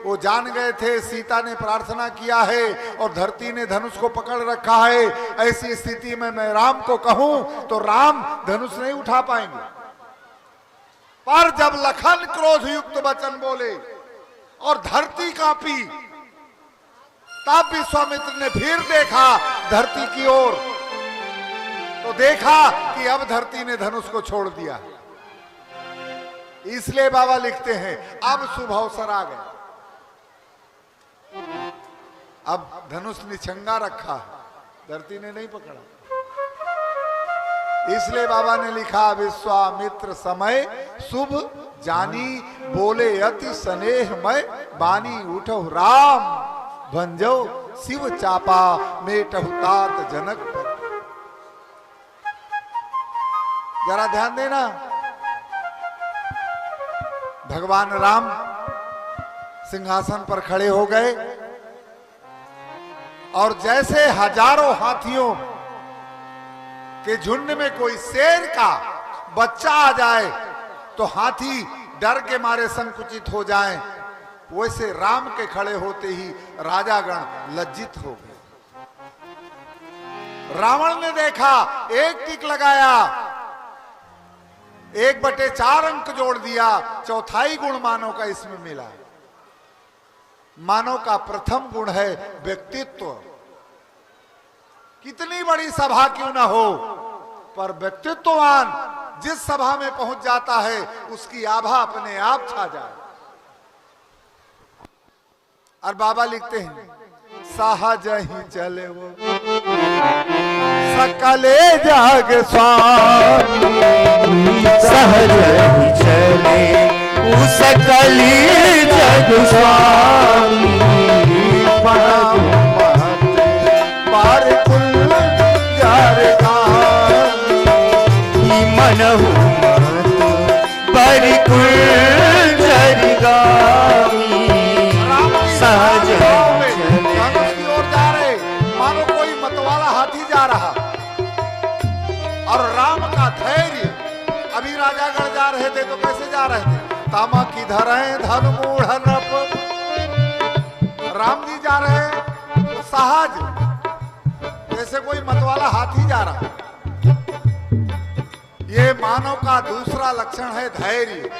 वो जान गए थे सीता ने प्रार्थना किया है और धरती ने धनुष को पकड़ रखा है। ऐसी स्थिति में मैं राम को कहूं तो राम धनुष नहीं उठा पाएंगे। पर जब लखन क्रोध युक्त वचन बोले और धरती कांपी, तब विश्वामित्र ने फिर देखा धरती की ओर, तो देखा कि अब धरती ने धनुष को छोड़ दिया। इसलिए बाबा लिखते हैं अब शुभ अवसर आ गया, अब धनुष निछंगा रखा है, धरती ने नहीं पकड़ा। इसलिए बाबा ने लिखा विश्वामित्र समय शुभ जानी, बोले अति स्नेहमय बानी, उठो राम भंजो शिव चापा, मेटहु तात जनक पर। जरा ध्यान देना, भगवान राम सिंहासन पर खड़े हो गए और जैसे हजारों हाथियों के झुंड में कोई शेर का बच्चा आ जाए तो हाथी डर के मारे संकुचित हो जाएं, वैसे राम के खड़े होते ही राजागण लज्जित हो गए। रावण ने देखा, एक टिक लगाया, 1/4 अंक जोड़ दिया, चौथाई गुण मानव का इसमें मिला। मानव का प्रथम गुण है व्यक्तित्व। कितनी बड़ी सभा क्यों ना हो, पर व्यक्तित्ववान जिस सभा में पहुंच जाता है उसकी आभा अपने आप छा जाए। और बाबा लिखते हैं सहज ही चले वो सकले जाग स्वामी, सहज ही चले वो सकली जग स्वामी, पार कुल जार मनहु परिकुल जरिगामी, सहज की ओर जा रहे, मानो कोई मतवाला हाथी जा रहा, और राम का धैर्य। अभी राजागण जा रहे थे तो कैसे जा रहे थे, तामा की धरें धन मूढ़ नप, राम जी जा रहे तो सहज जैसे कोई मतवाला हाथी जा रहा। ये मानव का दूसरा लक्षण है धैर्य।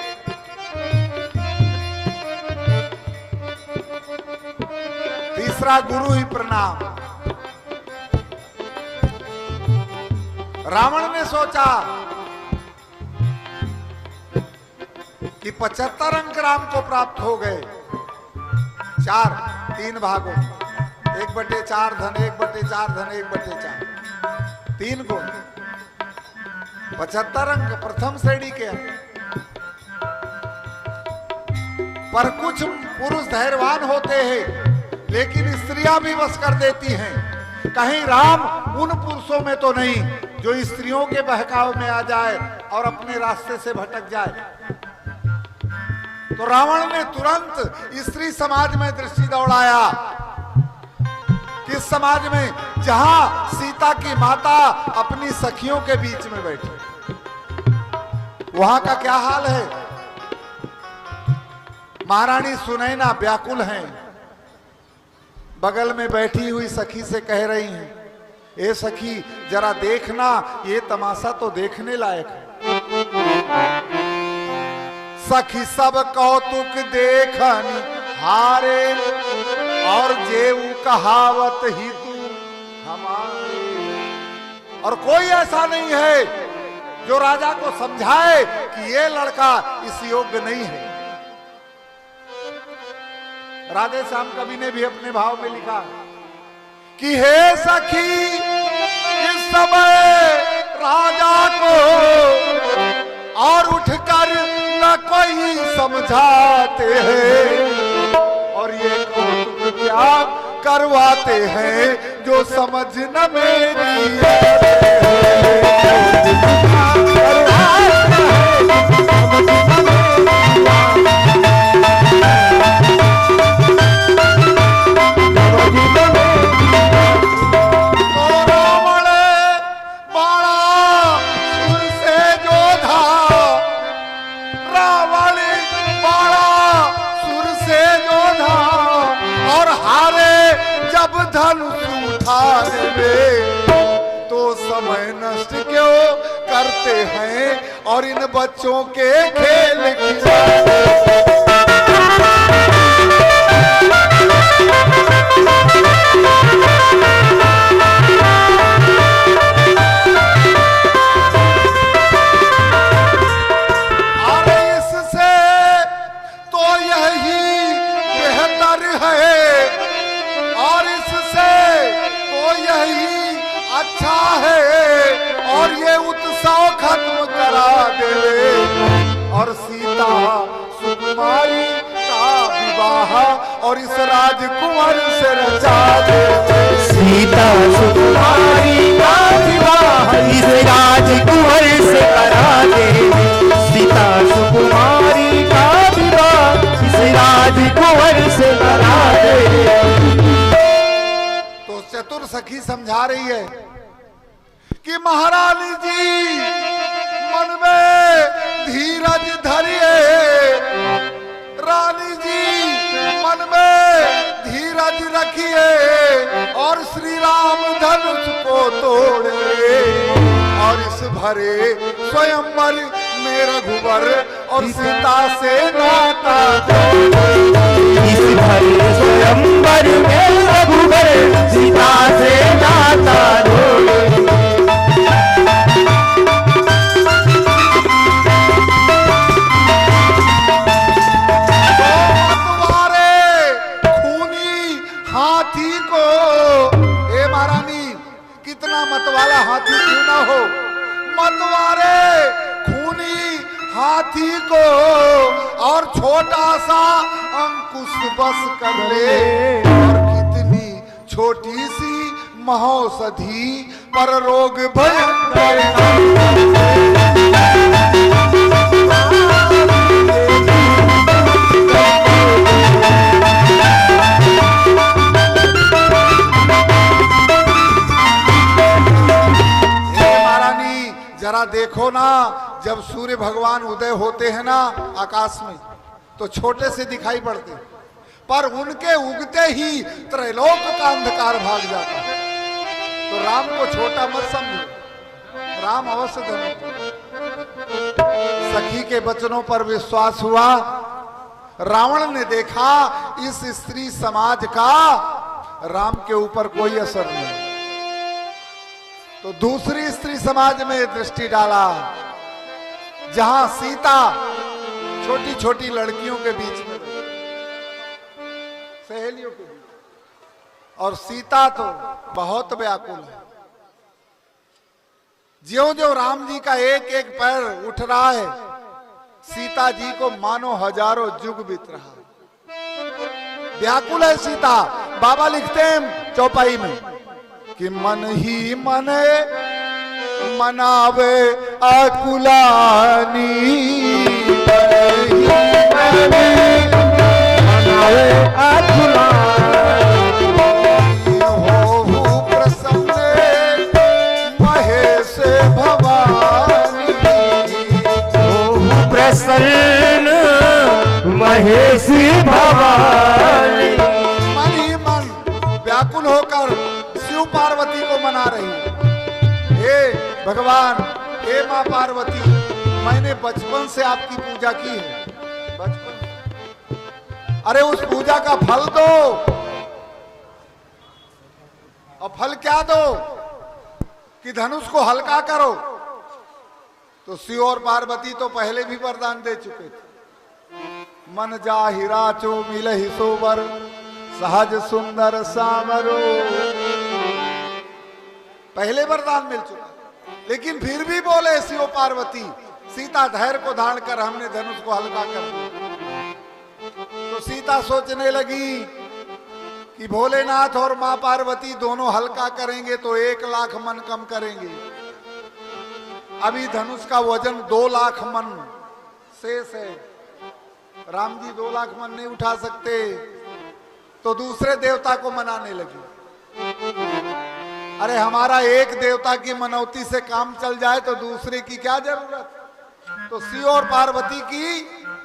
तीसरा गुरु ही प्रणाम। रावण ने सोचा कि 75 अंक राम को प्राप्त हो गए, 3 भागों, 1/4 धन, 1/4 धन, 1/4, 3 गुण, 75 अंक प्रथम श्रेणी के। पर कुछ पुरुष धैर्यवान होते हैं, लेकिन स्त्रियां भी वश कर देती हैं। कहीं राम उन पुरुषों में तो नहीं जो स्त्रियों के बहकाव में आ जाए और अपने रास्ते से भटक जाए। तो रावण ने तुरंत स्त्री समाज में दृष्टि दौड़ाया। किस समाज में, जहां सीता की माता अपनी सखियों के बीच में बैठी, वहां का क्या हाल है। महारानी सुनैना व्याकुल हैं, बगल में बैठी हुई सखी से कह रही हैं, ए सखी जरा देखना, ये तमाशा तो देखने लायक है। सखी सब कौतुक देखन हारे, और जेऊ कहावत ही तू हमारे। और कोई ऐसा नहीं है जो राजा को समझाए कि ये लड़का इस योग्य नहीं है। राधे श्याम कवि ने भी अपने भाव में लिखा कि हे सखी इस समय राजा को और उठकर न कोई समझाते हैं, और ये कौतुक क्या करवाते हैं जो समझ न मेरी और हारे जब धनुष उठाने में, तो समय नष्ट क्यों करते हैं और इन बच्चों के खेल की अच्छा है और ये उत्सव खत्म करा दे और सीता सुकुमारी का विवाह और इस राजकुमार से रचा दे। सीता सुकुमारी का विवाह इस राजकुमार से करा दे। सीता सुकुमारी का विवाह इस राजकुमार से करा दे। तो चतुर सखी समझा रही है कि महारानी जी मन में धीरज धरिए, रानी जी मन में धीरज रखिए और श्री राम धनुष को तोड़े और इस भरे स्वयंवर में रघुवर और सीता से नाता इस भरे स्वयंवर में रघुवर सीता से नाता जोड़े। मतवाला हाथी क्यों ना हो, मतवारे खूनी हाथी को और छोटा सा अंकुश बस कर ले और कितनी छोटी सी महौषधि पर रोग भयंकर। जरा देखो ना, जब सूर्य भगवान उदय होते हैं ना आकाश में तो छोटे से दिखाई पड़ते, पर उनके उगते ही त्रैलोक का अंधकार भाग जाता है। तो राम को छोटा मत समझो, राम अवश्य धनुष। सखी के वचनों पर विश्वास हुआ। रावण ने देखा इस स्त्री समाज का राम के ऊपर कोई असर नहीं, तो दूसरी स्त्री समाज में दृष्टि डाला, जहां सीता छोटी छोटी लड़कियों के बीच में, सहेलियों के बीच, और सीता तो बहुत व्याकुल है। ज्यों ज्यों राम जी का एक एक पैर उठ रहा है, सीता जी को मानो हजारों युग बीत रहा है। व्याकुल है सीता। बाबा लिखते हैं चौपाई में कि मन ही मन मनावे आकुलानी, मन ही मन मनावे आकुलानी, हो प्रसन्न महेश भवानी, हो प्रसन्न महेश भवानी। मन ही मन व्याकुल होकर शिव पार्वती को मना रही है। हे भगवान, हे माँ पार्वती, मैंने बचपन से आपकी पूजा की है, बचपन। अरे उस पूजा का फल दो। और फल क्या दो कि धनुष को हल्का करो। तो शिव और पार्वती तो पहले भी वरदान दे चुके थे, मन जा हीरा चो मिल ही सोबर सहज सुंदर सामरो, पहले वरदान मिल चुका। लेकिन फिर भी बोले शिव पार्वती, सीता धैर्य को धारण कर हमने धनुष को हल्का कर दिया। तो सीता सोचने लगी कि भोलेनाथ और मां पार्वती दोनों हल्का करेंगे तो 1 लाख मन कम करेंगे। अभी धनुष का वजन 2 लाख मन शेष है, राम जी 2 लाख मन नहीं उठा सकते। तो दूसरे देवता को मनाने लगी। अरे हमारा एक देवता की मनौती से काम चल जाए तो दूसरे की क्या जरूरत। तो शिव और पार्वती की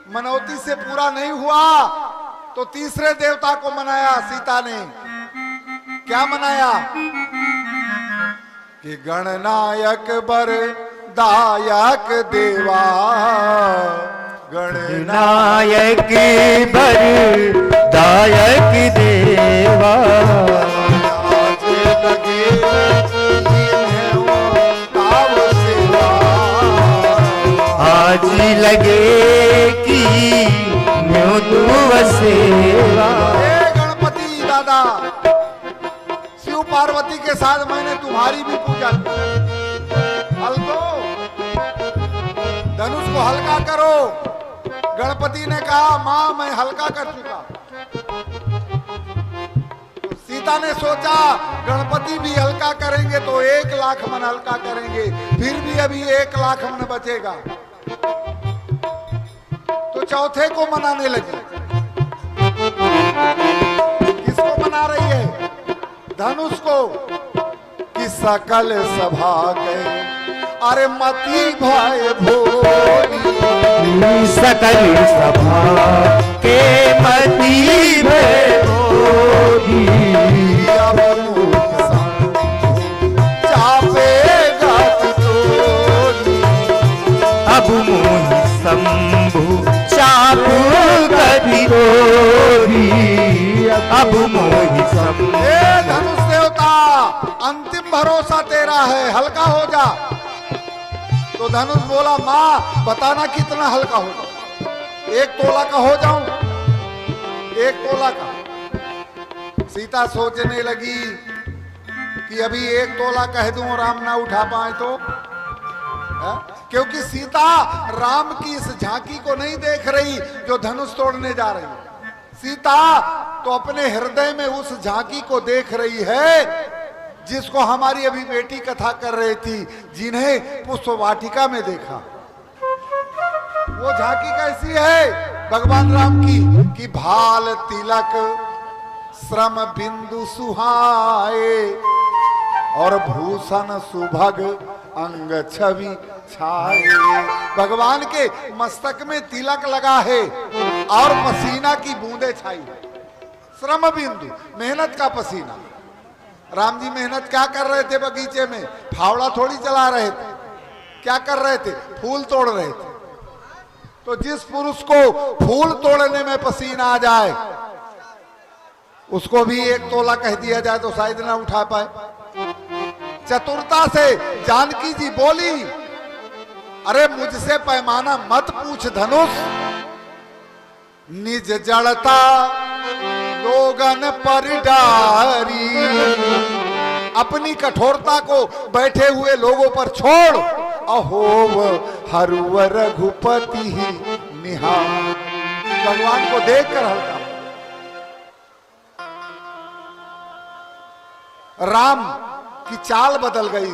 मनौती से पूरा नहीं हुआ तो तीसरे देवता को मनाया सीता ने। क्या मनाया? कि गणनायक बर दायक देवा, गणनायक बर दायक देवा, आज लगे इन्हें वो ताव सेवा, आज लगे कि न्यों तू सेवा। हे गणपति दादा, शिव पार्वती के साथ मैंने तुम्हारी भी पूजा की। हल दो, धनुष को हल्का करो। गणपति ने कहा मां मैं हल्का कर चुका। सीता ने सोचा गणपति भी हल्का करेंगे तो 1 लाख मन हल्का करेंगे, फिर भी अभी 1 लाख मन बचेगा। तो चौथे को मनाने लगी। किसको मना रही है? धनुष को। कि सकल सभा गए अरे मती भय भोरी, सकल सभा के मती भय भोरी, अब मुख चापेगा तितोरी, अब मोहि शंभु चाप कभी तोरी, अब मोहि शंभु। हे धनुष देवता, अंतिम भरोसा तेरा है, हल्का हो जा। तो धनुष बोला मां बताना कितना हल्का हो जाऊं? 1 तोला का हो जाऊं? 1 तोला का। सीता सोचने लगी कि अभी 1 तोला कह दूं राम ना उठा पाए तो है? क्योंकि सीता राम की इस झांकी को नहीं देख रही जो धनुष तोड़ने जा रही है। सीता तो अपने हृदय में उस झांकी को देख रही है जिसको हमारी अभी बेटी कथा कर रही थी, जिन्हें पुष्प वाटिका में देखा। वो झांकी कैसी है भगवान राम की? कि भाल तिलक श्रम बिंदु सुहाए और भूषण सुभग अंग छवि छाए। भगवान के मस्तक में तिलक लगा है और पसीना की बूंदें छाई। श्रम बिंदु, मेहनत का पसीना। राम जी मेहनत क्या कर रहे थे बगीचे में? फावड़ा थोड़ी चला रहे थे। क्या कर रहे थे? फूल तोड़ रहे थे। तो जिस पुरुष को फूल तोड़ने में पसीना आ जाए उसको भी 1 तोला कह दिया जाए तो शायद ना उठा पाए। चतुरता से जानकी जी बोली अरे मुझसे पैमाना मत पूछ धनुष, निज जड़ता लोगन पर डारी। अपनी कठोरता को बैठे हुए लोगों पर छोड़। अहोव हरुव रघुपति ही निहार। भगवान को देखकर हल्का। राम की चाल बदल गई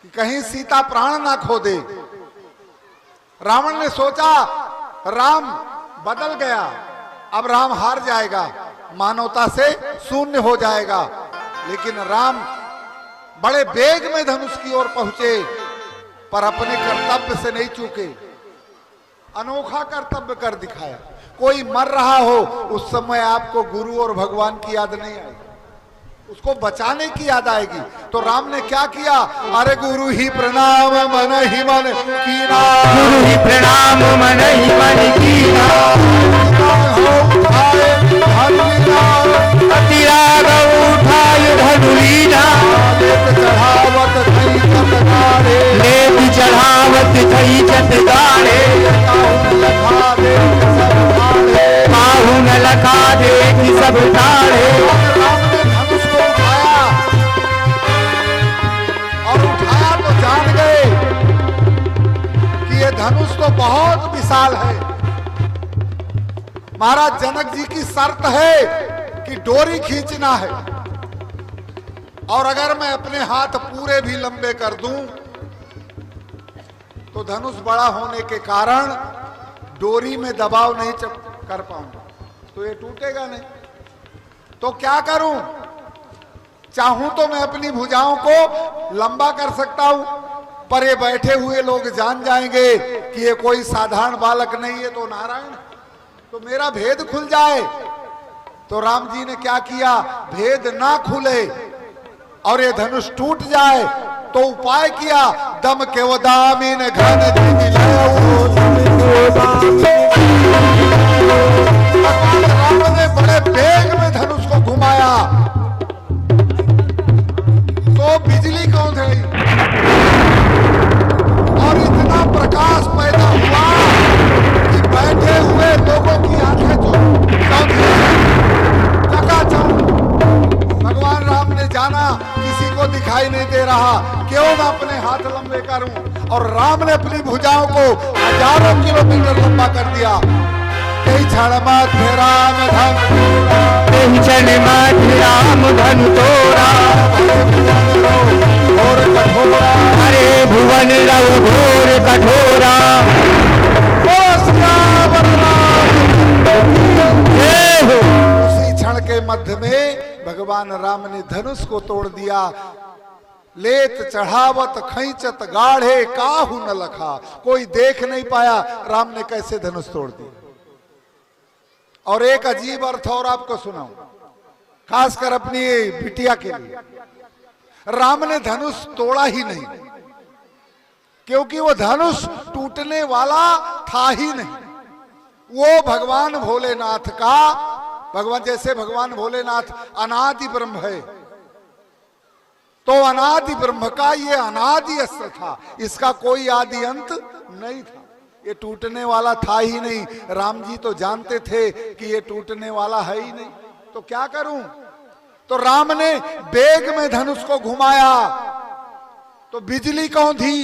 कि कहीं सीता प्राण ना खो दे। रावण ने सोचा राम बदल गया, अब राम हार जाएगा, मानवता से शून्य हो जाएगा। लेकिन राम बड़े वेग में धनुष की ओर पहुंचे पर अपने कर्तव्य से नहीं चूके। अनोखा कर्तव्य कर दिखाया। कोई मर रहा हो उस समय आपको गुरु और भगवान की याद नहीं आएगी, उसको बचाने की याद आएगी। तो राम ने क्या किया? अरे गुरु ही प्रणाम मन ही मन कीना, गुरु ही प्रणाम मन ही मन कीना, अति राग उठाय धनुरीना, चढ़ावत थई चतगाड़े, लेत चढ़ावत थई चतगाड़े, काहू न लखा दे कि सब ताड़े। राम ने धनुष को उठाया और उठाया तो जान गए कि ये धनुष तो बहुत विशाल है। महाराज जनक जी की शर्त है कि डोरी खींचना है और अगर मैं अपने हाथ पूरे भी लंबे कर दूं तो धनुष बड़ा होने के कारण डोरी में दबाव नहीं कर पाऊंगा, तो ये टूटेगा नहीं। तो क्या करूं? चाहूं तो मैं अपनी भुजाओं को लंबा कर सकता हूं, पर ये बैठे हुए लोग जान जाएंगे कि ये कोई साधारण बालक नहीं है, तो नारायण। तो तो मेरा भेद खुल जाए। तो राम जी ने क्या किया, भेद ना खुले और ये धनुष टूट जाए तो उपाय किया, दम के वो दामिन घन राम ने बड़े वेग में धनुष को घुमाया तो बिजली कौन थी और इतना प्रकाश पैदा हुआ कि बैठे हुए लोगों की आंखें चकाचौंध। भगवान राम ने जाना किसी को दिखाई नहीं दे रहा, क्यों मैं अपने हाथ लंबे करूं, और राम ने अपनी भुजाओं को हजारों किलोमीटर लंबा कर दिया। कई क्षण मध्य राम धन, कई क्षण मध्य राम धन तोड़ा, घोर कठोरा, अरे भुवन रव घोर कठोरा। उसी क्षण के मध्य में भगवान राम ने धनुष को तोड़ दिया। लेत चढ़ावत खींचत गाढ़े काहू न लखा, कोई देख नहीं पाया राम ने कैसे धनुष तोड़ दिया। और एक अजीब अर्थ और आपको सुनाऊं, खासकर अपनी बिटिया के लिए। राम ने धनुष तोड़ा ही नहीं, क्योंकि वो धनुष टूटने वाला था ही नहीं। वो भगवान भोलेनाथ का, भगवान जैसे भगवान भोलेनाथ अनादि ब्रह्म है, तो अनादि ब्रह्म का ये अनादि अस्त्र था, इसका कोई आदि अंत नहीं था। ये टूटने वाला था ही नहीं। राम जी तो जानते थे कि ये टूटने वाला है ही नहीं, तो क्या करूं। तो राम ने बेग में धनुष को घुमाया तो बिजली कौन थी,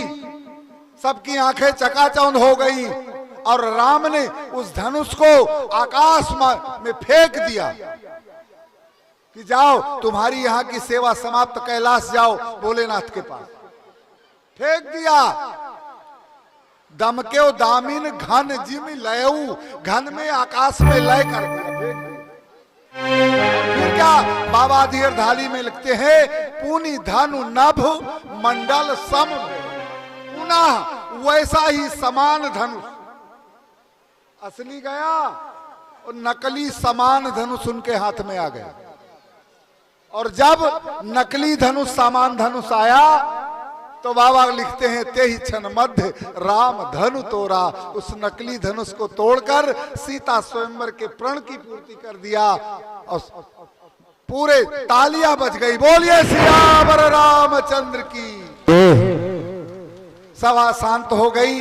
सबकी आंखें चकाचौंध हो गई और राम ने उस धनुष को आकाश में फेंक दिया कि जाओ तुम्हारी यहां की सेवा समाप्त, कैलाश जाओ भोलेनाथ के पास। फेंक दिया। दम के दामिन घन जिम लयऊ, घन में आकाश में लय कर दिया। फिर क्या बाबा धीर धाली में लिखते हैं, पूनी धनु नभ मंडल सम, पुनः वैसा ही समान धनुष। असली गया और नकली समान धनुष उनके हाथ में आ गया। और जब नकली धनुष समान धनुष आया तो बाबा लिखते हैं, ते ही क्षण मध्य राम धनु तोड़ा। उस नकली धनुष को तोड़कर सीता स्वयंवर के प्रण की पूर्ति कर दिया और पूरे तालियां बज गई, बोलिए सियावर रामचंद्र की। सभा शांत हो गई।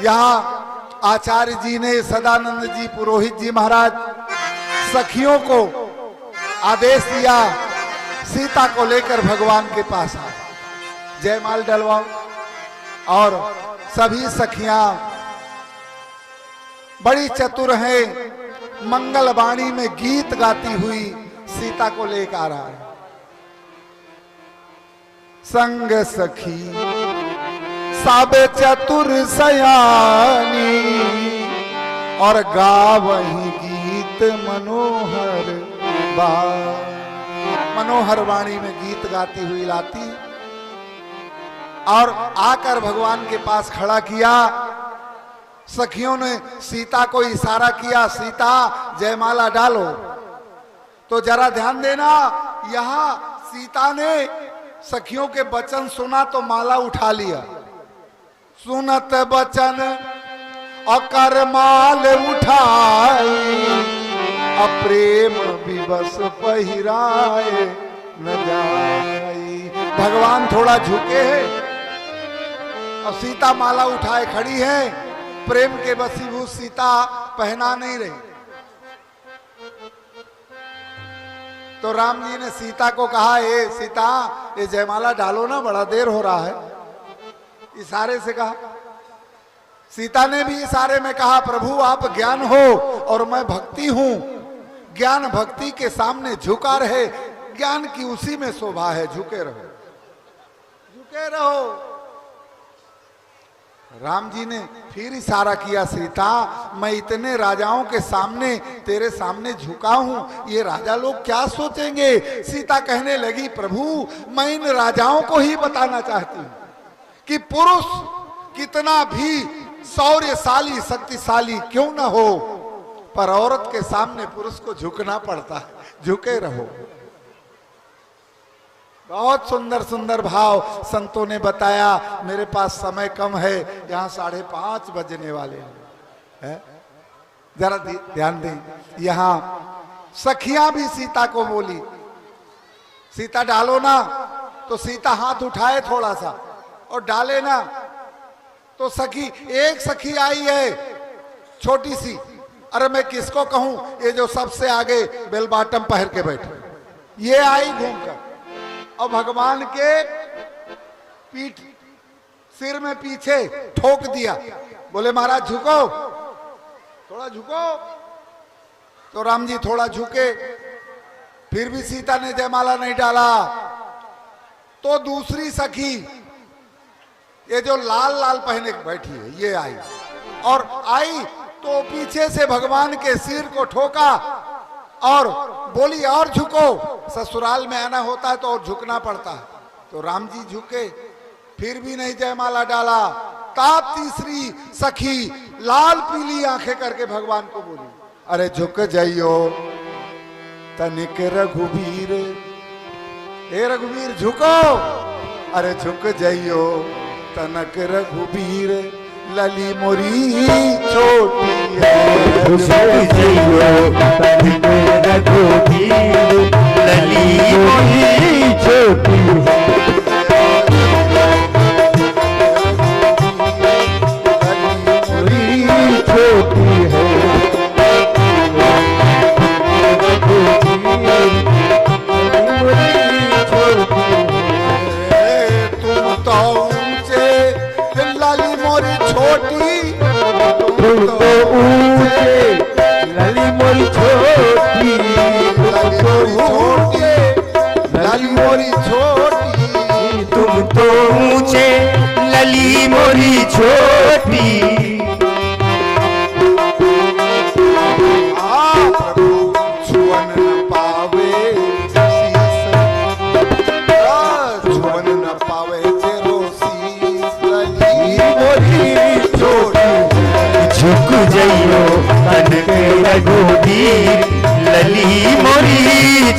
यहाँ आचार्य जी ने, सदानंद जी, पुरोहित जी महाराज सखियों को आदेश दिया, सीता को लेकर भगवान के पास आ, जयमाल डलवाओ। और सभी सखियां बड़ी चतुर हैं, मंगल वाणी में गीत गाती हुई सीता को लेकर आ रहा है। संग सखी साबे चतुर सयानी और गावही गीत मनोहर मनोहर वाणी में गीत गाती हुई लाती और आकर भगवान के पास खड़ा किया। सखियों ने सीता को इशारा किया, सीता जयमाला डालो। तो जरा ध्यान देना, यहां सीता ने सखियों के वचन सुना तो माला उठा लिया। सुनत वचन अकर माल उठाई, अप्रेम विवश पहिराए न जाई। भगवान थोड़ा झुके हैं और सीता माला उठाए खड़ी है। प्रेम के वशीभूत सीता पहना नहीं रही। तो राम जी ने सीता को कहा, ए सीता ये जयमाला डालो ना, बड़ा देर हो रहा है। इशारे से कहा। सीता ने भी इशारे में कहा, प्रभु आप ज्ञान हो और मैं भक्ति हूं, ज्ञान भक्ति के सामने झुका रहे, ज्ञान की उसी में शोभा है, झुके रहो, झुके रहो। राम जी ने फिर इशारा किया, सीता मैं इतने राजाओं के सामने तेरे सामने झुका हूं, ये राजा लोग क्या सोचेंगे। सीता कहने लगी, प्रभु मैं इन राजाओं को ही बताना चाहती हूं कि पुरुष कितना भी शौर्यशाली शक्तिशाली क्यों न हो, पर औरत के सामने पुरुष को झुकना पड़ता है। झुके रहो। बहुत सुंदर सुंदर भाव संतों ने बताया। मेरे पास समय कम है, यहाँ 5:30 बजने वाले हैं। जरा ध्यान दें, यहाँ सखियां भी सीता को बोली, सीता डालो ना, तो सीता हाथ उठाए थोड़ा सा और डाले ना, तो सखी, एक सखी आई है छोटी सी, अरे मैं किसको कहूं, ये जो सबसे आगे बेल बॉटम पहन के बैठे, ये आई घूमकर और भगवान के पीठ सिर में पीछे ठोक दिया। बोले महाराज झुको, थोड़ा झुको। तो राम जी थोड़ा झुके, फिर भी सीता ने जयमाला नहीं डाला। तो दूसरी सखी, ये जो लाल लाल पहने बैठी है, ये आई, और आई तो पीछे से भगवान के सिर को ठोका और बोली और झुको। ससुराल में आना होता है तो और झुकना पड़ता है। तो राम जी झुके, फिर भी नहीं जयमाला डाला। तब तीसरी सखी लाल पीली आंखें करके भगवान को बोली, अरे झुक जाइयो तनिक रघुवीर, हे रघुवीर झुको, अरे झुक जाइयो तनक रघुवीर, लली मोरी छोटी है। झुक जाइयो तनिक रघुवीर, लली मोरी छोटी है। तुम तो ऊंचे लली मोरी छोटी, छुअन न पावे छुअन न पावे तेरो शीस, लली मोरी छोटी। झुक जाइयो तनिक रघुवीर, लली मोरी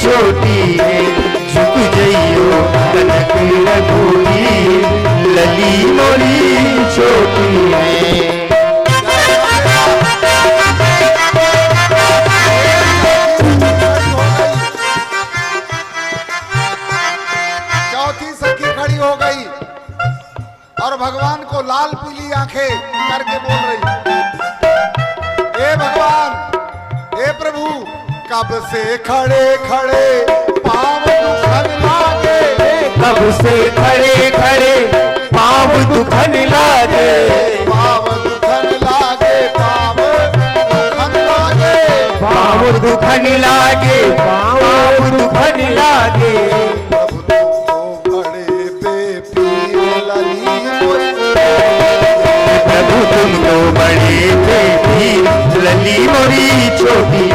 छोटी है। झुक जाइयो तनिक रघुवीर, लली मोरी छोटी है। चौथी सखी खड़ी हो गई और भगवान को लाल पीली आंखें करके बोल रही, हे भगवान, हे प्रभु, कब से खड़े खड़े पाँव दुखन लागे, कब से खड़े खड़े पाँव दुखन लागे, पाँव दुखन लागे, पाँव दुखन लागे, पाँव दुखन लागे, पाँव दुखन लागे। प्रभु तुमको बड़े बेपीर लली मोरी, प्रभु तुमको बड़े बेपीर लली मोरी छोटी